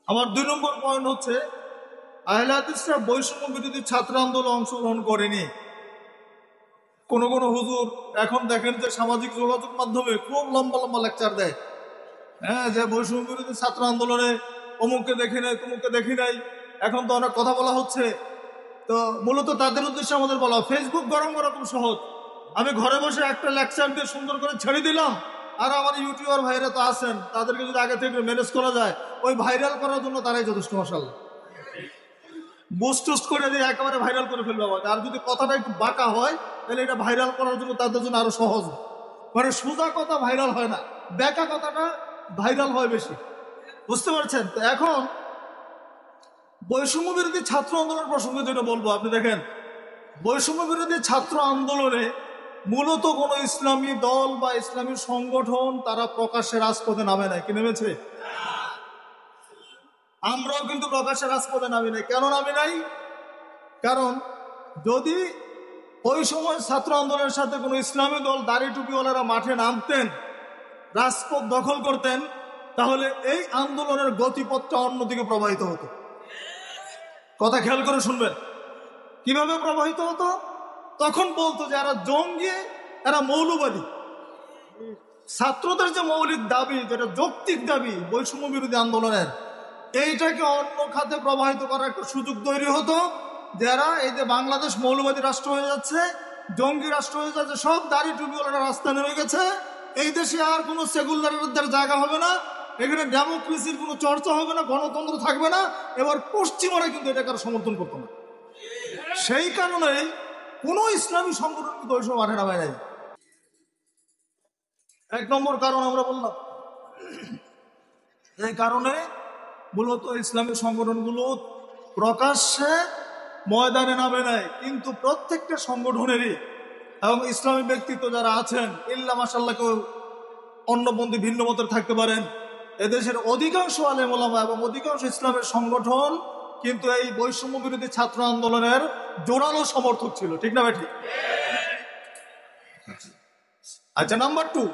আমার 2 নম্বর পয়েন্ট হচ্ছে আহলে হাদিসরা বৈষম্য বিরোধী ছাত্র আন্দোলনে অংশগ্রহণ করেনি। কোন কোন হুজুর এখন দেখেন যে সামাজিক যোগাযোগ মাধ্যমে খুব লম্বা লম্বা লেকচার দেয়, হ্যাঁ, যে বৈষম্য বিরোধী ছাত্র আন্দোলনে অমুককে দেখি নাই তমুককে দেখি নাই, এখন তো অনেক কথা বলা হচ্ছে। তো মূলত তাদের উদ্দেশ্যে আমাদের বলা, ফেসবুক গরম করা খুব সহজ। আমি ঘরে বসে একটা লেকচার দিয়ে সুন্দর করে ছেড়ে দিলাম, আর আমার ইউটিউবার ভাইরা তো আছেন, তাদেরকে যদি আগে থেকে ম্যানেজ করা যায়, ওই ভাইরাল করার জন্য তারাই যথেষ্ট। মাশাআল্লাহ, বুস্ট টুস্ট করে দিয়ে একেবারে ভাইরাল করে ফেলবে আমাকে। আর যদি কথাটা একটু বাঁকা হয়, তাহলে এটা ভাইরাল করার জন্য তাদের জন্য আরো সহজ। মানে সোজা কথা ভাইরাল হয় না, বেকা কথাটা ভাইরাল হয় বেশি। বুঝতে পারছেন? তো এখন বৈষম্য বিরোধী ছাত্র আন্দোলন প্রসঙ্গে যেটা বলবো, আপনি দেখেন বৈষম্য বিরোধী ছাত্র আন্দোলনে মূলত কোন ইসলামী দল বা ইসলামী সংগঠন তারা প্রকাশ্যে রাজপথে নামে নাই। কি নেমেছে? আমরাও কিন্তু প্রকাশ্যে রাজপথে নামি নাই। কেন নামি নাই? কারণ যদি ওই সময় ছাত্র আন্দোলনের সাথে কোনো ইসলামী দল দাড়ি টুপিওয়ালারা মাঠে নামতেন, রাজপথ দখল করতেন, তাহলে এই আন্দোলনের গতিপথটা অন্যদিকে প্রবাহিত হতো। কথা খেয়াল করে শুনবেন, কিভাবে প্রবাহিত হতো? তখন বলতো যে এরা জঙ্গি, এরা মৌলবাদী। ছাত্রদের যে মৌলিক দাবি, যেটা যৌক্তিক দাবি বৈষম্য বিরোধী আন্দোলনের, এইটাকে অন্য খাতে প্রবাহিত করার একটা সুযোগ তৈরি হতো। যারা এই যে বাংলাদেশ মৌলবাদী রাষ্ট্র হয়ে যাচ্ছে, জঙ্গি রাষ্ট্র হয়ে যাচ্ছে, সব দাড়ি টুপিওয়ালারা রাস্তায় নেমে গেছে, এই দেশে আর কোনো সেকুলারদের জায়গা হবে না, এখানে ডেমোক্রেসির কোনো চর্চা হবে না, গণতন্ত্র থাকবে না। এবার পশ্চিমারা কিন্তু এটাকে সমর্থন করতো না। সেই কারণে কোনো ইসলামী সংগঠন কিন্তু ওই সময় মাঠে নামে নাই। 1 নম্বর কারণ আমরা বললাম, এই কারণে মূলত ইসলামী সংগঠনগুলো প্রকাশ্যে ময়দানে নামে নাই। কিন্তু প্রত্যেকটা সংগঠনেরই এবং ইসলামী ব্যক্তিত্ব যারা আছেন, ইল্লা মাশাআল্লাহ কেউ অন্যপন্থী ভিন্ন মতের থাকতে পারেন, এদেশের অধিকাংশ আলেম ওলামা এবং অধিকাংশ ইসলামের সংগঠন কিন্তু এই বৈষম্য বিরোধী ছাত্র আন্দোলনের জোরালো সমর্থক ছিল। ঠিক না ভাই? ঠিক। আচ্ছা, নাম্বার 2,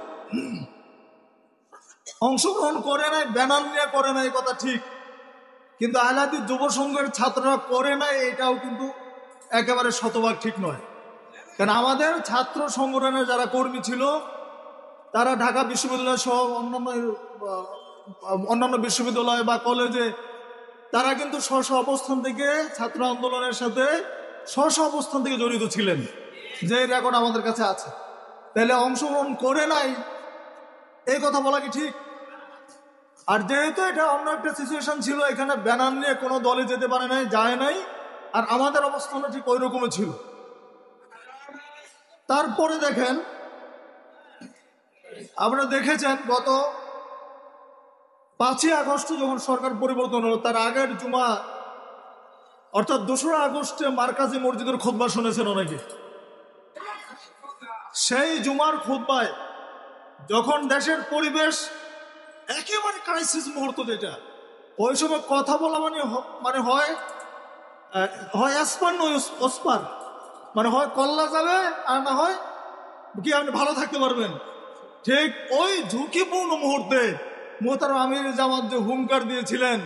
অংশগ্রহণ করে নাই, ব্যানার নিয়ে করে নাই, কথা ঠিক। কিন্তু আহলে হাদিস যুব সংঘের ছাত্ররা করে নাই, এটাও কিন্তু একেবারে শতভাগ ঠিক নয়। কারণ আমাদের ছাত্র সংগঠনের যারা কর্মী ছিল, তারা ঢাকা বিশ্ববিদ্যালয় সহ অন্যান্য বিশ্ববিদ্যালয় বা কলেজে তারা কিন্তু স্ব অবস্থান থেকে ছাত্র আন্দোলনের সাথে স্ব অবস্থান থেকে জড়িত ছিলেন, যে রেকর্ড আমাদের কাছে আছে। তাহলে অংশগ্রহণ করে নাই এই কথা বলা কি ঠিক? আর যেহেতু এটা অন্য একটা সিচুয়েশন ছিল, এখানে ব্যানার নিয়ে কোনো দলে যেতে পারে নাই, যায় নাই, আর আমাদের অবস্থানটা ঠিক ওই রকমই ছিল। তারপরে দেখেন, আপনারা দেখেছেন গত 5ই আগস্ট যখন সরকার পরিবর্তন হলো, তার আগের জুমা অর্থাৎ 2রা আগস্টে মার্কাজি মসজিদের খুতবা শুনেছেন অনেকে। সেই জুমার খুতবায় যখন দেশের পরিবেশ একেবারে ক্রাইসিস মুহূর্ত, যেটা ওই সময় কথা বলা মানে হয় এসপার নয় ওসপার, মানে হয় কল্লা যাবে আর না হয় কি আপনি ভালো থাকতে পারবেন। ঠিক ওই ঝুঁকিপূর্ণ মুহূর্তে মোহতারাম আমির জামাত যে হুঙ্কার দিয়েছিলেন,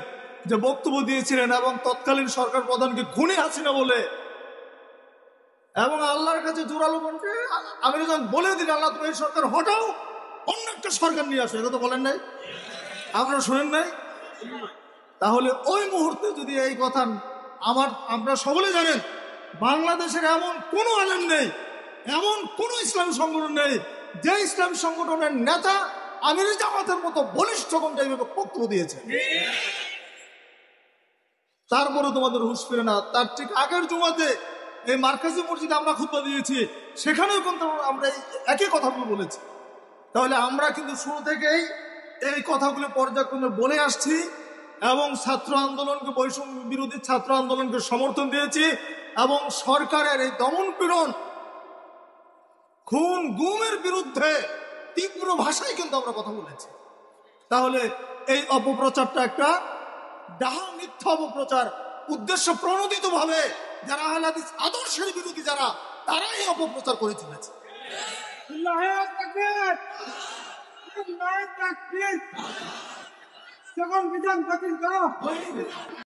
যে বক্তব্য দিয়েছিলেন, এবং তৎকালীন সরকার প্রধানকে খুনি হাসিনা বলে, এবং আল্লাহর কাছে জোরালো কণ্ঠে আমির জামাত বলে দিন, আল্লাহ তুমি এই সরকার হটাও, অন্য একটা সরকার নিয়ে আসো, এটা তো বলেন নাই? আপনারা শোনেন নাই? তাহলে ওই মুহূর্তে যদি এই কথা আপনারা সকলে জানেন, বাংলাদেশের এমন কোনো আলেম নেই, এমন কোন ইসলামী সংগঠন নেই যে ইসলামী সংগঠনের নেতা আমির জামাতের মতো বলিষ্ঠ কণ্ঠে এইভাবে বক্তব্য দিয়েছে। তারপরে তোমাদের হুঁশ ফিরে না। তার ঠিক আগের জুমাতে এই মার্কাজি মসজিদে আমরা খুতবা দিয়েছি, সেখানেও কিন্তু আমরা একই কথাগুলো বলেছি। তাহলে আমরা কিন্তু শুরু থেকেই এই কথাগুলো পর্যায়ক্রমে বলে আসছি এবং ছাত্র আন্দোলনকে, বৈষম্য বিরোধী ছাত্র আন্দোলনকে সমর্থন দিয়েছি, এবং সরকারের এই দমন পীড়ন, খুন গুমের বিরুদ্ধে তীব্র ভাষায় কিন্তু আমরা কথা বলেছি। তাহলে এই অপপ্রচারটা একটা ডাহা মিথ্যা অপপ্রচার, উদ্দেশ্য প্রণোদিত ভাবে যারা আহলে হাদিস আদর্শের বিরোধী, যারা তারা এই অপপ্রচার করে চলেছে। সকল বিধান বাতিল করো।